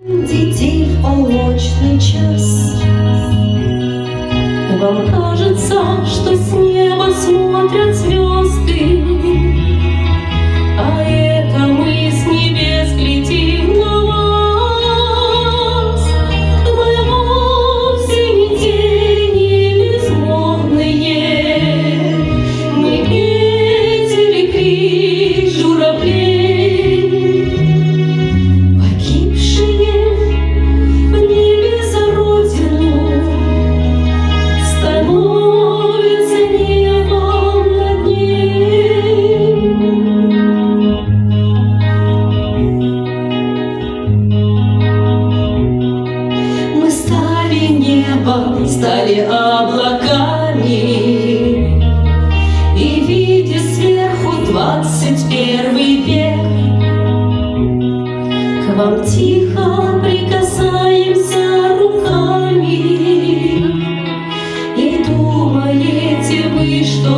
Детей в полночный час. Вам кажется, что с неба смотрят звезды, а это мы с небес глядим на вас. Мы вовсе не тени безмолвные, мы ветер и крик журавлей, погибшие в небе за родину, становится небом над ней. Мы стали небом, стали облаками, и, видя сверху 21 век, к вам тихо прикасаемся руками. И думаете вы, что